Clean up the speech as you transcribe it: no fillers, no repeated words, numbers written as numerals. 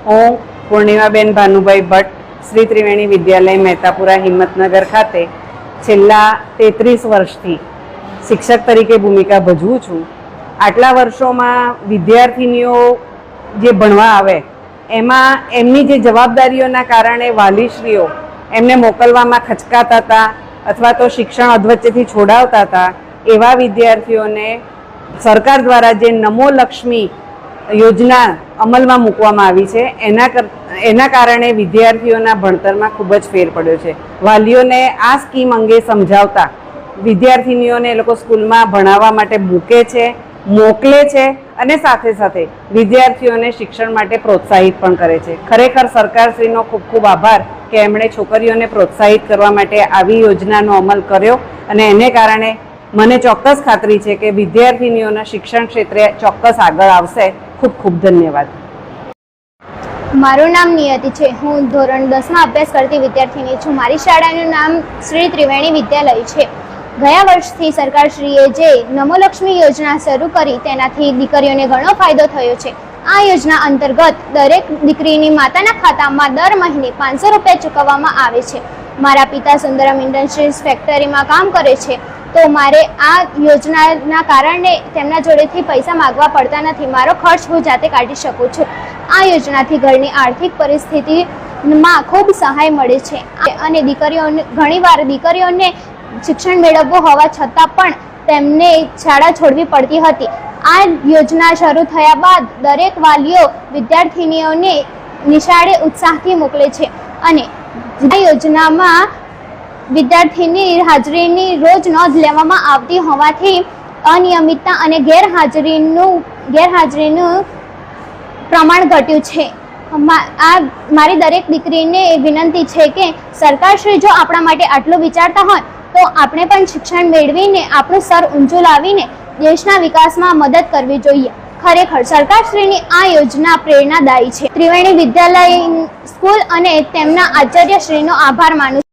હું પૂર્ણિમાબેન ભાનુભાઈ ભટ્ટ શ્રી ત્રિવેણી વિદ્યાલય મહેતાપુરા હિંમતનગર ખાતે છેલ્લા 33 વર્ષથી શિક્ષક તરીકે ભૂમિકા ભજવું છું. આટલા વર્ષોમાં વિદ્યાર્થીનીઓ જે ભણવા આવે એમાં એમની જે જવાબદારીઓના કારણે વાલીશ્રીઓ એમને મોકલવામાં ખચકાતા હતા અથવા તો શિક્ષણ અધવચ્ચેથી છોડાવતા હતા. એવા વિદ્યાર્થીઓને સરકાર દ્વારા જે નમો લક્ષ્મી યોજના અમલમાં મૂકવામાં આવી છે એના કારણે વિદ્યાર્થીઓના ભણતરમાં ખૂબ જ ફેર પડ્યો છે. વાલીઓને આ સ્કીમ અંગે સમજાવતા વિદ્યાર્થીનીઓને એ લોકો સ્કૂલમાં ભણાવવા માટે મૂકે છે, મોકલે છે અને સાથે સાથે વિદ્યાર્થીઓને શિક્ષણ માટે પ્રોત્સાહિત પણ કરે છે. ખરેખર સરકારશ્રીનો ખૂબ ખૂબ આભાર કે એમણે છોકરીઓને પ્રોત્સાહિત કરવા માટે આવી યોજનાનો અમલ કર્યો અને એને કારણે મને ચોક્કસ ખાતરી છે કે વિદ્યાર્થીનીઓના શિક્ષણ ક્ષેત્રે ચોક્કસ આગળ આવશે. ખૂબ ખૂબ ધન્યવાદ. મારું નામ નિયતિ છે. હું ધોરણ 10માં અભ્યાસ કરતી વિદ્યાર્થીની છું. મારી શાળાનું નામ શ્રી ત્રિવેણી વિદ્યાલય છે. ગયા વર્ષથી સરકારશ્રીએ જે નમોલક્ષ્મી યોજના શરૂ કરી તેનાથી દીકરીઓને ઘણો ફાયદો થયો છે. આ યોજના અંતર્ગત દરેક દીકરીની માતાના ખાતામાં દર મહિને 500 રૂપિયા ચૂકવવામાં આવે છે. મારા પિતા સુંદરમ ઇન્ડસ્ટ્રીઝ ફેક્ટરીમાં કામ કરે છે, તો મારે આ યોજનાના કારણે તેમના જોડેથી પૈસા માગવા પડતા નથી. મારો ખર્ચ હું જાતે કાઢી શકું છું. આ યોજનાથી ઘરની આર્થિક પરિસ્થિતિમાં ખૂબ સહાય મળે છે અને ઘણીવાર દીકરીઓને શિક્ષણ મેળવવું હોવા છતાં પણ તેમને શાળા છોડવી પડતી હતી. આ યોજના શરૂ થયા બાદ દરેક વાલીઓ વિદ્યાર્થીનીઓને નિશાળે ઉત્સાહથી મોકલે છે અને આ યોજનામાં વિદ્યાર્થીની હાજરીની રોજ નોંધ લેવામાં આવતી હોવાથી અનિયમિતતા અને ગેરહાજરીનું પ્રમાણ ઘટ્યું છે. મારી દરેક દીકરીને વિનંતી છે કે સરકારશ્રી જો આપણા માટે આટલું વિચારતા હોય તો આપણે પણ શિક્ષણ મેળવીને આપણું સ્તર ઊંચું લાવીને દેશના વિકાસમાં મદદ કરવી જોઈએ. ખરેખર સરકારશ્રીની આ યોજના પ્રેરણાદાયી છે. ત્રિવેણી વિદ્યાલય સ્કૂલ અને તેમના આચાર્યશ્રીનો આભાર માનું છું.